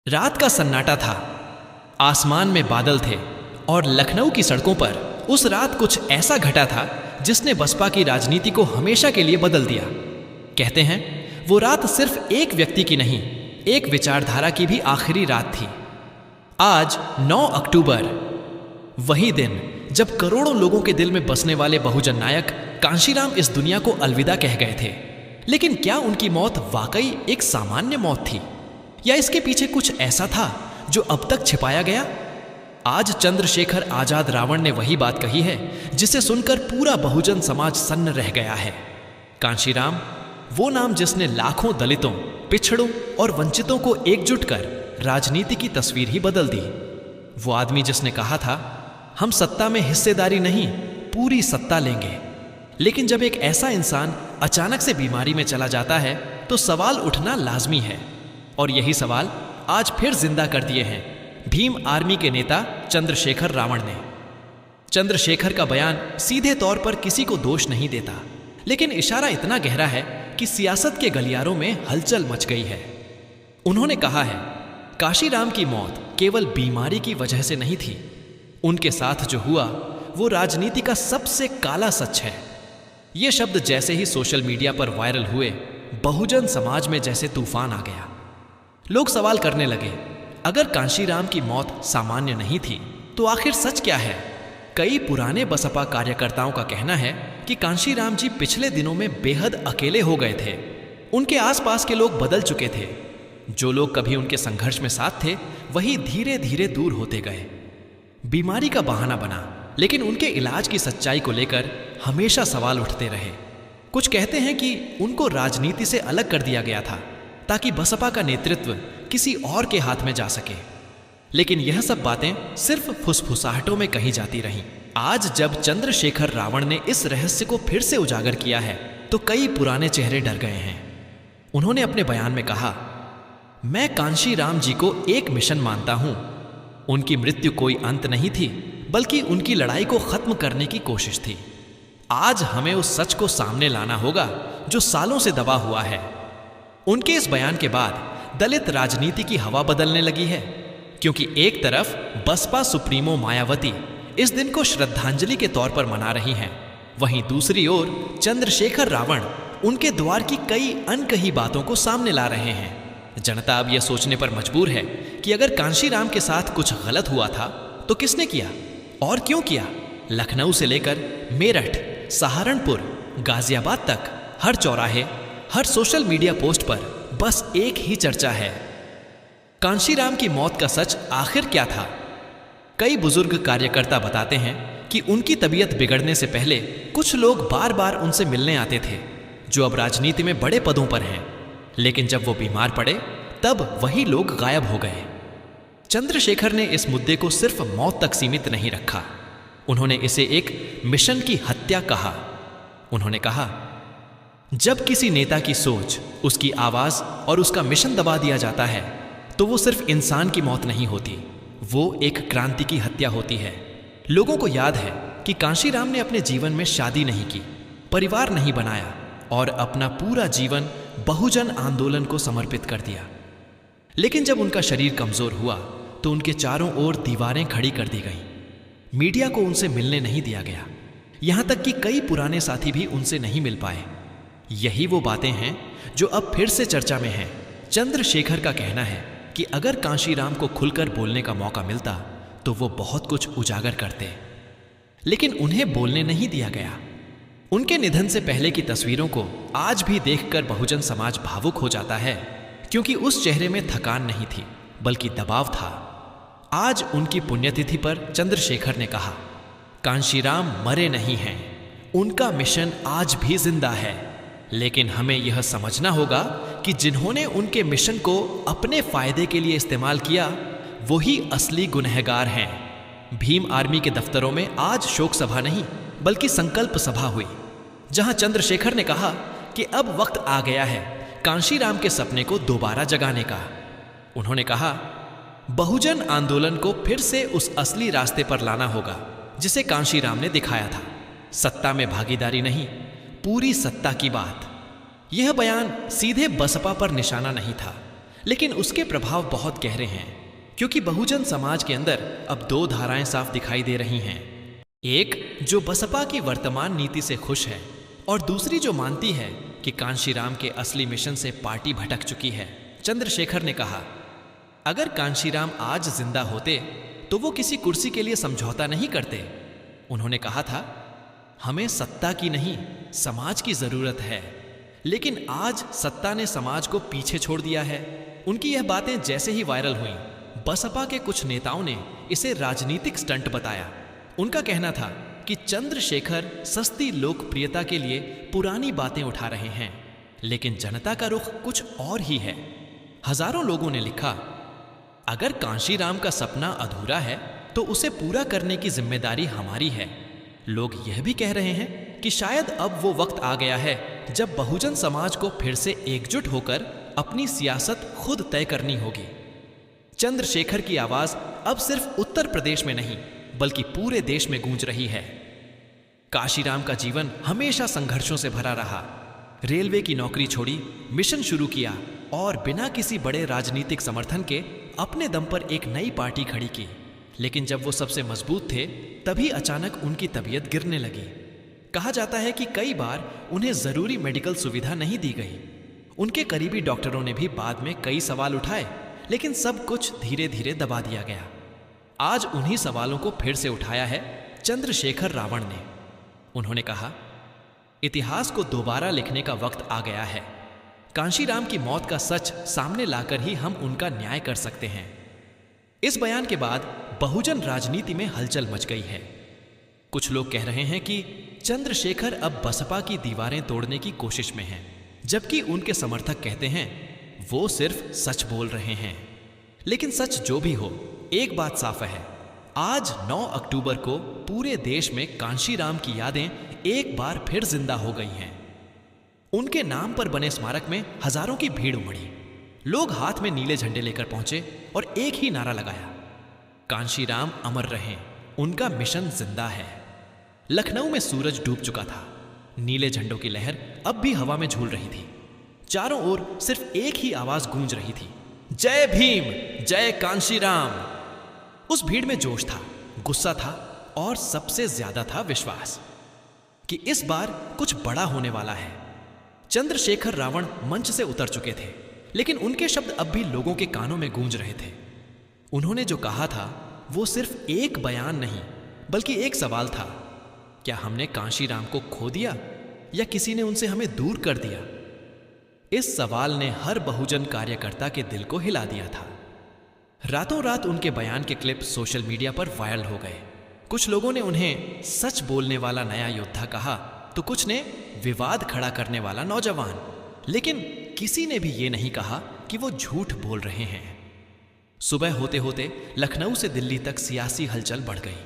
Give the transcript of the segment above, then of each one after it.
रात का सन्नाटा था। आसमान में बादल थे और लखनऊ की सड़कों पर उस रात कुछ ऐसा घटा था जिसने बसपा की राजनीति को हमेशा के लिए बदल दिया। कहते हैं वो रात सिर्फ एक व्यक्ति की नहीं, एक विचारधारा की भी आखिरी रात थी। आज 9 अक्टूबर, वही दिन जब करोड़ों लोगों के दिल में बसने वाले बहुजन नायक कांशीराम इस दुनिया को अलविदा कह गए थे। लेकिन क्या उनकी मौत वाकई एक सामान्य मौत थी, या इसके पीछे कुछ ऐसा था जो अब तक छिपाया गया? आज चंद्रशेखर आजाद रावण ने वही बात कही है जिसे सुनकर पूरा बहुजन समाज सन्न रह गया है। कांशीराम, वो नाम जिसने लाखों दलितों, पिछड़ों और वंचितों को एकजुट कर राजनीति की तस्वीर ही बदल दी। वो आदमी जिसने कहा था, हम सत्ता में हिस्सेदारी नहीं, पूरी सत्ता लेंगे। लेकिन जब एक ऐसा इंसान अचानक से बीमारी में चला जाता है तो सवाल उठना लाजमी है, और यही सवाल आज फिर जिंदा कर दिए हैं भीम आर्मी के नेता चंद्रशेखर रावण ने। चंद्रशेखर का बयान सीधे तौर पर किसी को दोष नहीं देता, लेकिन इशारा इतना गहरा है कि सियासत के गलियारों में हलचल मच गई है। उन्होंने कहा है, कांशीराम की मौत केवल बीमारी की वजह से नहीं थी, उनके साथ जो हुआ वो राजनीति का सबसे काला सच है। ये शब्द जैसे ही सोशल मीडिया पर वायरल हुए, बहुजन समाज में जैसे तूफान आ गया। लोग सवाल करने लगे, अगर कांशीराम की मौत सामान्य नहीं थी तो आखिर सच क्या है? कई पुराने बसपा कार्यकर्ताओं का कहना है कि कांशीराम जी पिछले दिनों में बेहद अकेले हो गए थे। उनके आसपास के लोग बदल चुके थे। जो लोग कभी उनके संघर्ष में साथ थे वही धीरे धीरे दूर होते गए। बीमारी का बहाना बना, लेकिन उनके इलाज की सच्चाई को लेकर हमेशा सवाल उठते रहे। कुछ कहते हैं कि उनको राजनीति से अलग कर दिया गया था ताकि बसपा का नेतृत्व किसी और के हाथ में जा सके। लेकिन यह सब बातें सिर्फ फुसफुसाहटों में कही जाती रहीं। आज जब चंद्रशेखर रावण ने इस रहस्य को फिर से उजागर किया है तो कई पुराने चेहरे डर गए हैं। उन्होंने अपने बयान में कहा, मैं कांशीराम जी को एक मिशन मानता हूं। उनकी मृत्यु कोई अंत नहीं थी, बल्कि उनकी लड़ाई को खत्म करने की कोशिश थी। आज हमें उस सच को सामने लाना होगा जो सालों से दबा हुआ है। उनके इस बयान के बाद दलित राजनीति की हवा बदलने लगी है, क्योंकि एक तरफ बसपा सुप्रीमो मायावती इस दिन को श्रद्धांजलि के तौर पर मना रही हैं, वहीं दूसरी ओर चंद्रशेखर रावण उनके द्वार की कई अनकही बातों को सामने ला रहे हैं। जनता अब यह सोचने पर मजबूर है कि अगर कांशीराम के साथ कुछ गलत हुआ था तो किसने किया और क्यों किया? लखनऊ से लेकर मेरठ, सहारनपुर, गाजियाबाद तक हर चौराहे, हर सोशल मीडिया पोस्ट पर बस एक ही चर्चा है, कांशीराम की मौत का सच आखिर क्या था? कई बुजुर्ग कार्यकर्ता बताते हैं कि उनकी तबीयत बिगड़ने से पहले कुछ लोग बार बार उनसे मिलने आते थे, जो अब राजनीति में बड़े पदों पर हैं। लेकिन जब वो बीमार पड़े तब वही लोग गायब हो गए। चंद्रशेखर ने इस मुद्दे को सिर्फ मौत तक सीमित नहीं रखा, उन्होंने इसे एक मिशन की हत्या कहा। उन्होंने कहा, जब किसी नेता की सोच, उसकी आवाज और उसका मिशन दबा दिया जाता है तो वो सिर्फ इंसान की मौत नहीं होती, वो एक क्रांति की हत्या होती है। लोगों को याद है कि कांशीराम ने अपने जीवन में शादी नहीं की, परिवार नहीं बनाया और अपना पूरा जीवन बहुजन आंदोलन को समर्पित कर दिया। लेकिन जब उनका शरीर कमजोर हुआ तो उनके चारों ओर दीवारें खड़ी कर दी गईं। मीडिया को उनसे मिलने नहीं दिया गया, यहां तक कि कई पुराने साथी भी उनसे नहीं मिल पाए। यही वो बातें हैं जो अब फिर से चर्चा में हैं। चंद्रशेखर का कहना है कि अगर कांशीराम को खुलकर बोलने का मौका मिलता तो वो बहुत कुछ उजागर करते, लेकिन उन्हें बोलने नहीं दिया गया। उनके निधन से पहले की तस्वीरों को आज भी देखकर बहुजन समाज भावुक हो जाता है, क्योंकि उस चेहरे में थकान नहीं थी बल्कि दबाव था। आज उनकी पुण्यतिथि पर चंद्रशेखर ने कहा, कांशीराम मरे नहीं हैं, उनका मिशन आज भी जिंदा है। लेकिन हमें यह समझना होगा कि जिन्होंने उनके मिशन को अपने फायदे के लिए इस्तेमाल किया वही असली गुनहगार हैं। भीम आर्मी के दफ्तरों में आज शोक सभा नहीं बल्कि संकल्प सभा हुई, जहां चंद्रशेखर ने कहा कि अब वक्त आ गया है कांशीराम के सपने को दोबारा जगाने का। उन्होंने कहा, बहुजन आंदोलन को फिर से उस असली रास्ते पर लाना होगा जिसे कांशीराम ने दिखाया था। सत्ता में भागीदारी नहीं, पूरी सत्ता की बात। यह बयान सीधे बसपा पर निशाना नहीं था, लेकिन उसके प्रभाव बहुत गहरे हैं, क्योंकि बहुजन समाज के अंदर अब दो धाराएं साफ दिखाई दे रही हैं। एक जो बसपा की वर्तमान नीति से खुश है और दूसरी जो मानती है कि कांशीराम के असली मिशन से पार्टी भटक चुकी है। चंद्रशेखर ने कहा, अगर कांशीराम आज जिंदा होते तो वो किसी कुर्सी के लिए समझौता नहीं करते। उन्होंने कहा था, हमें सत्ता की नहीं समाज की जरूरत है, लेकिन आज सत्ता ने समाज को पीछे छोड़ दिया है। उनकी यह बातें जैसे ही वायरल हुई, बसपा के कुछ नेताओं ने इसे राजनीतिक स्टंट बताया। उनका कहना था कि चंद्रशेखर सस्ती लोकप्रियता के लिए पुरानी बातें उठा रहे हैं, लेकिन जनता का रुख कुछ और ही है। हजारों लोगों ने लिखा, अगर कांशीराम का सपना अधूरा है तो उसे पूरा करने की जिम्मेदारी हमारी है। लोग यह भी कह रहे हैं कि शायद अब वो वक्त आ गया है जब बहुजन समाज को फिर से एकजुट होकर अपनी सियासत खुद तय करनी होगी। चंद्रशेखर की आवाज अब सिर्फ उत्तर प्रदेश में नहीं बल्कि पूरे देश में गूंज रही है। कांशीराम का जीवन हमेशा संघर्षों से भरा रहा। रेलवे की नौकरी छोड़ी, मिशन शुरू किया और बिना किसी बड़े राजनीतिक समर्थन के अपने दम पर एक नई पार्टी खड़ी की। लेकिन जब वो सबसे मजबूत थे तभी अचानक उनकी तबीयत गिरने लगी। कहा जाता है कि कई बार उन्हें जरूरी मेडिकल सुविधा नहीं दी गई। उनके करीबी डॉक्टरों ने भी बाद में कई सवाल उठाए, लेकिन सब कुछ धीरे धीरे दबा दिया गया। आज उन्हीं सवालों को फिर से उठाया है चंद्रशेखर रावण ने। उन्होंने कहा, इतिहास को दोबारा लिखने का वक्त आ गया है। कांशीराम की मौत का सच सामने लाकर ही हम उनका न्याय कर सकते हैं। इस बयान के बाद बहुजन राजनीति में हलचल मच गई है। कुछ लोग कह रहे हैं कि चंद्रशेखर अब बसपा की दीवारें तोड़ने की कोशिश में हैं, जबकि उनके समर्थक कहते हैं वो सिर्फ सच बोल रहे हैं। लेकिन सच जो भी हो, एक बात साफ है, आज 9 अक्टूबर को पूरे देश में कांशीराम की यादें एक बार फिर जिंदा हो गई हैं। उनके नाम पर बने स्मारक में हजारों की भीड़ उमड़ी। लोग हाथ में नीले झंडे लेकर पहुंचे और एक ही नारा लगाया, कांशीराम अमर रहें, उनका मिशन जिंदा है। लखनऊ में सूरज डूब चुका था। नीले झंडों की लहर अब भी हवा में झूल रही थी। चारों ओर सिर्फ एक ही आवाज गूंज रही थी, जय भीम, जय कांशीराम। उस भीड़ में जोश था, गुस्सा था और सबसे ज्यादा था विश्वास कि इस बार कुछ बड़ा होने वाला है। चंद्रशेखर रावण मंच से उतर चुके थे, लेकिन उनके शब्द अब भी लोगों के कानों में गूंज रहे थे। उन्होंने जो कहा था वो सिर्फ एक बयान नहीं बल्कि एक सवाल था, क्या हमने कांशीराम को खो दिया या किसी ने उनसे हमें दूर कर दिया? इस सवाल ने हर बहुजन कार्यकर्ता के दिल को हिला दिया था। रातों रात उनके बयान के क्लिप सोशल मीडिया पर वायरल हो गए। कुछ लोगों ने उन्हें सच बोलने वाला नया योद्धा कहा, तो कुछ ने विवाद खड़ा करने वाला नौजवान, लेकिन किसी ने भी ये नहीं कहा कि वो झूठ बोल रहे हैं। सुबह होते होते लखनऊ से दिल्ली तक सियासी हलचल बढ़ गई।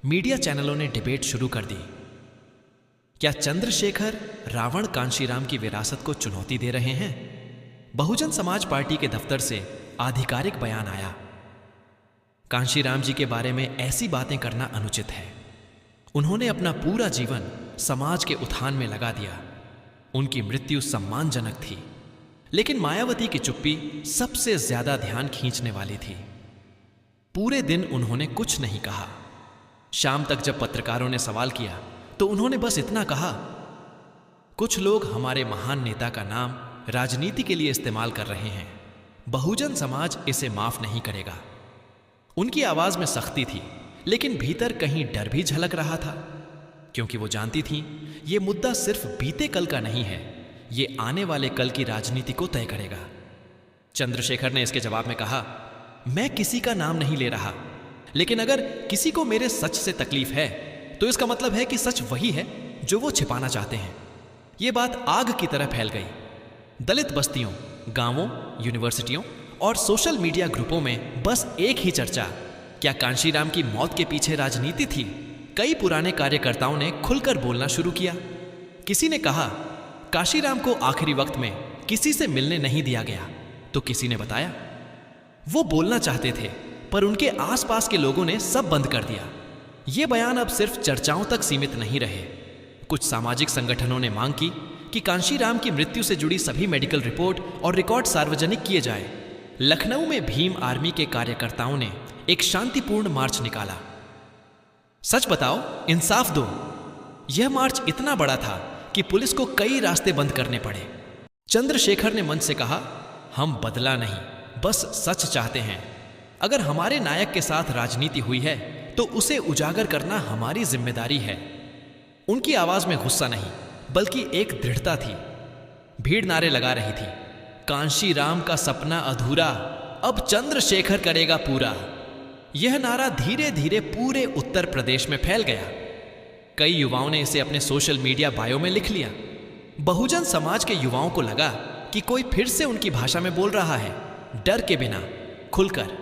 मीडिया चैनलों ने डिबेट शुरू कर दी। क्या चंद्रशेखर रावण कांशीराम की विरासत को चुनौती दे रहे हैं? बहुजन समाज पार्टी के दफ्तर से आधिकारिक बयान आया, कांशीराम जी के बारे में ऐसी बातें करना अनुचित है। उन्होंने अपना पूरा जीवन समाज के उत्थान में लगा दिया। उनकी मृत्यु सम्मानजनक थी, लेकिन मायावती की चुप्पी सबसे ज्यादा ध्यान खींचने वाली थी। पूरे दिन उन्होंने कुछ नहीं कहा। शाम तक जब पत्रकारों ने सवाल किया तो उन्होंने बस इतना कहा, कुछ लोग हमारे महान नेता का नाम राजनीति के लिए इस्तेमाल कर रहे हैं। बहुजन समाज इसे माफ नहीं करेगा। उनकी आवाज में सख्ती थी, लेकिन भीतर कहीं डर भी झलक रहा था, क्योंकि वो जानती थीं ये मुद्दा सिर्फ बीते कल का नहीं है, ये आने वाले कल की राजनीति को तय करेगा। चंद्रशेखर ने इसके जवाब में कहा, मैं किसी का नाम नहीं ले रहा, लेकिन अगर किसी को मेरे सच से तकलीफ है तो इसका मतलब है कि सच वही है जो वो छिपाना चाहते हैं। ये बात आग की तरह फैल गई। दलित बस्तियों, गांवों, यूनिवर्सिटियों और सोशल मीडिया ग्रुपों में बस एक ही चर्चा, क्या कांशीराम की मौत के पीछे राजनीति थी? कई पुराने कार्यकर्ताओं ने खुलकर बोलना शुरू किया। किसी ने कहा, कांशीराम को आखिरी वक्त में किसी से मिलने नहीं दिया गया, तो किसी ने बताया वो बोलना चाहते थे पर उनके आसपास के लोगों ने सब बंद कर दिया। ये बयान अब सिर्फ चर्चाओं तक सीमित नहीं रहे। कुछ सामाजिक संगठनों ने मांग की कि कांशीराम की मृत्यु से जुड़ी सभी मेडिकल रिपोर्ट और रिकॉर्ड सार्वजनिक किए जाए लखनऊ में भीम आर्मी के कार्यकर्ताओं ने एक शांतिपूर्ण मार्च निकाला। सच बताओ, इंसाफ दो। यह मार्च इतना बड़ा था कि पुलिस को कई रास्ते बंद करने पड़े। चंद्रशेखर ने मंच से कहा, हम बदला नहीं, बस सच चाहते हैं। अगर हमारे नायक के साथ राजनीति हुई है तो उसे उजागर करना हमारी जिम्मेदारी है। उनकी आवाज में गुस्सा नहीं, बल्कि एक दृढ़ता थी। भीड़ नारे लगा रही थी, कांशी राम का सपना अधूरा, अब चंद्रशेखर करेगा पूरा। यह नारा धीरे धीरे पूरे उत्तर प्रदेश में फैल गया। कई युवाओं ने इसे अपने सोशल मीडिया बायो में लिख लिया। बहुजन समाज के युवाओं को लगा कि कोई फिर से उनकी भाषा में बोल रहा है, डर के बिना, खुलकर।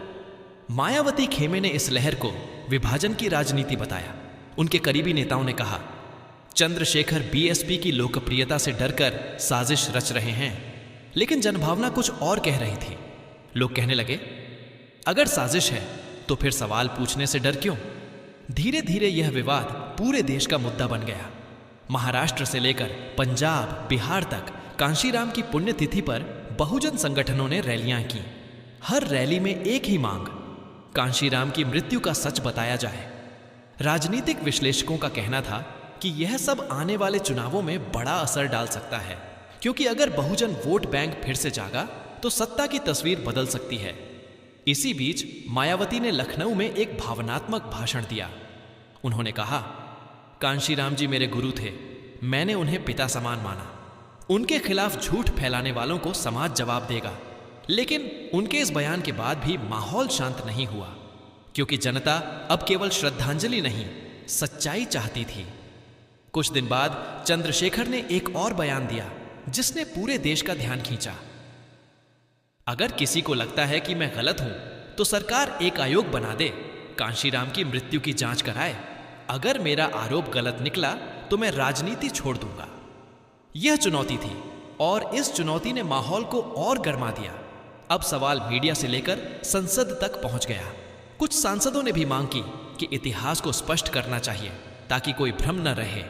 मायावती खेमे ने इस लहर को विभाजन की राजनीति बताया। उनके करीबी नेताओं ने कहा, चंद्रशेखर बीएसपी की लोकप्रियता से डरकर साजिश रच रहे हैं। लेकिन जनभावना कुछ और कह रही थी। लोग कहने लगे, अगर साजिश है तो फिर सवाल पूछने से डर क्यों? धीरे धीरे यह विवाद पूरे देश का मुद्दा बन गया। महाराष्ट्र से लेकर पंजाब, बिहार तक कांशीराम की पुण्यतिथि पर बहुजन संगठनों ने रैलियां की। हर रैली में एक ही मांग, कांशीराम की मृत्यु का सच बताया जाए। राजनीतिक विश्लेषकों का कहना था कि यह सब आने वाले चुनावों में बड़ा असर डाल सकता है, क्योंकि अगर बहुजन वोट बैंक फिर से जागा तो सत्ता की तस्वीर बदल सकती है। इसी बीच मायावती ने लखनऊ में एक भावनात्मक भाषण दिया। उन्होंने कहा, कांशीराम जी मेरे गुरु थे, मैंने उन्हें पिता समान माना। उनके खिलाफ झूठ फैलाने वालों को समाज जवाब देगा। लेकिन उनके इस बयान के बाद भी माहौल शांत नहीं हुआ, क्योंकि जनता अब केवल श्रद्धांजलि नहीं, सच्चाई चाहती थी। कुछ दिन बाद चंद्रशेखर ने एक और बयान दिया जिसने पूरे देश का ध्यान खींचा। अगर किसी को लगता है कि मैं गलत हूं तो सरकार एक आयोग बना दे, कांशीराम की मृत्यु की जांच कराए। अगर मेरा आरोप गलत निकला तो मैं राजनीति छोड़ दूंगा। यह चुनौती थी और इस चुनौती ने माहौल को और गर्मा दिया। अब सवाल मीडिया से लेकर संसद तक पहुंच गया। कुछ सांसदों ने भी मांग की कि इतिहास को स्पष्ट करना चाहिए ताकि कोई भ्रम न रहे।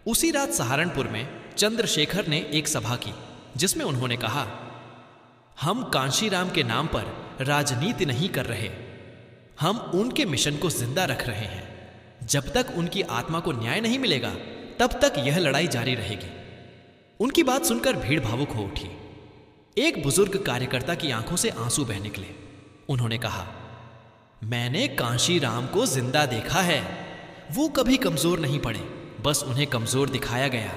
उसी रात सहारनपुर में चंद्रशेखर ने एक सभा की जिसमें उन्होंने कहा, हम कांशीराम के नाम पर राजनीति नहीं कर रहे, हम उनके मिशन को जिंदा रख रहे हैं। जब तक उनकी आत्मा को न्याय नहीं मिलेगा तब तक यह लड़ाई जारी रहेगी। उनकी बात सुनकर भीड़ भावुक हो उठी। एक बुजुर्ग कार्यकर्ता की आंखों से आंसू बह निकले। उन्होंने कहा, मैंने कांशीराम को जिंदा देखा है, वो कभी कमजोर नहीं पड़े, बस उन्हें कमजोर दिखाया गया।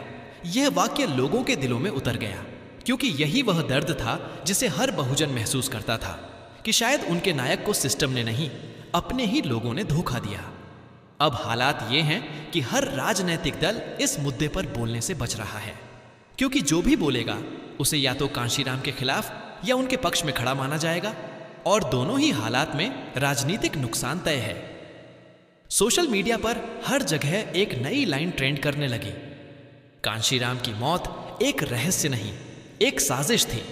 यह वाक्य लोगों के दिलों में उतर गया, क्योंकि यही वह दर्द था जिसे हर बहुजन महसूस करता था कि शायद उनके नायक को सिस्टम ने नहीं, अपने ही लोगों ने धोखा दिया। अब हालात ये हैं कि हर राजनैतिक दल इस मुद्दे पर बोलने से बच रहा है, क्योंकि जो भी बोलेगा उसे या तो कांशीराम के खिलाफ या उनके पक्ष में खड़ा माना जाएगा, और दोनों ही हालात में राजनीतिक नुकसान तय है। सोशल मीडिया पर हर जगह एक नई लाइन ट्रेंड करने लगी, कांशीराम की मौत एक रहस्य नहीं, एक साजिश थी।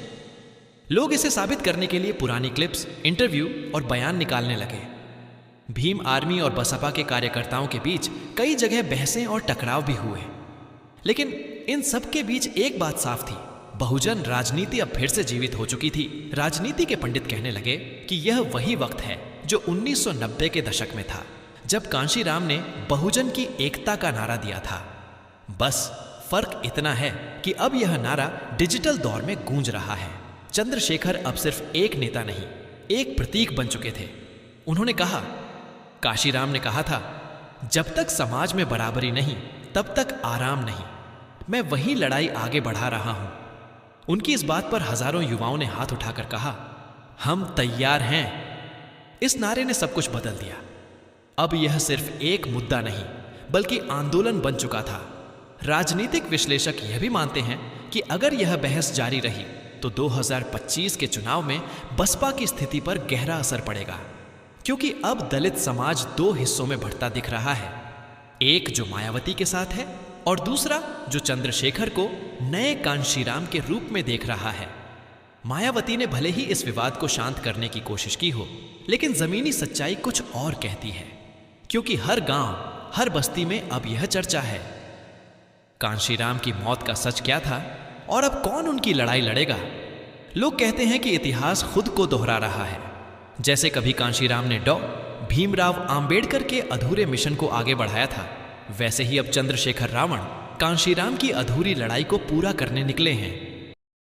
लोग इसे साबित करने के लिए पुरानी क्लिप्स, इंटरव्यू और बयान निकालने लगे। भीम आर्मी और बसपा के कार्यकर्ताओं के बीच कई जगह बहसें और टकराव भी हुए। लेकिन इन सब के बीच एक बात साफ थी, बहुजन राजनीति अब फिर से जीवित हो चुकी थी। राजनीति के पंडित कहने लगे कि यह वही वक्त है जो 1990 के दशक में था, जब कांशीराम ने बहुजन की एकता का नारा दिया था। बस फर्क इतना है कि अब यह नारा डिजिटल दौर में गूंज रहा है। चंद्रशेखर अब सिर्फ एक नेता नहीं, एक प्रतीक बन चुके थे। उन्होंने कहा, कांशीराम ने कहा था, जब तक समाज में बराबरी नहीं तब तक आराम नहीं। मैं वही लड़ाई आगे बढ़ा रहा हूं। उनकी इस बात पर हजारों युवाओं ने हाथ उठाकर कहा, हम तैयार हैं। इस नारे ने सब कुछ बदल दिया। अब यह सिर्फ एक मुद्दा नहीं, बल्कि आंदोलन बन चुका था। राजनीतिक विश्लेषक यह भी मानते हैं कि अगर यह बहस जारी रही तो 2025 के चुनाव में बसपा की स्थिति पर गहरा असर पड़ेगा, क्योंकि अब दलित समाज दो हिस्सों में बढ़ता दिख रहा है, एक जो मायावती के साथ है और दूसरा जो चंद्रशेखर को नए कांशीराम के रूप में देख रहा है। मायावती ने भले ही इस विवाद को शांत करने की कोशिश की हो, लेकिन जमीनी सच्चाई कुछ और कहती है, क्योंकि हर गांव, हर बस्ती में अब यह चर्चा है, कांशीराम की मौत का सच क्या था और अब कौन उनकी लड़ाई लड़ेगा। लोग कहते हैं कि इतिहास खुद को दोहरा रहा है। जैसे कभी कांशीराम ने भीमराव आंबेडकर के अधूरे मिशन को आगे बढ़ाया था, वैसे ही अब चंद्रशेखर रावण कांशीराम की अधूरी लड़ाई को पूरा करने निकले हैं।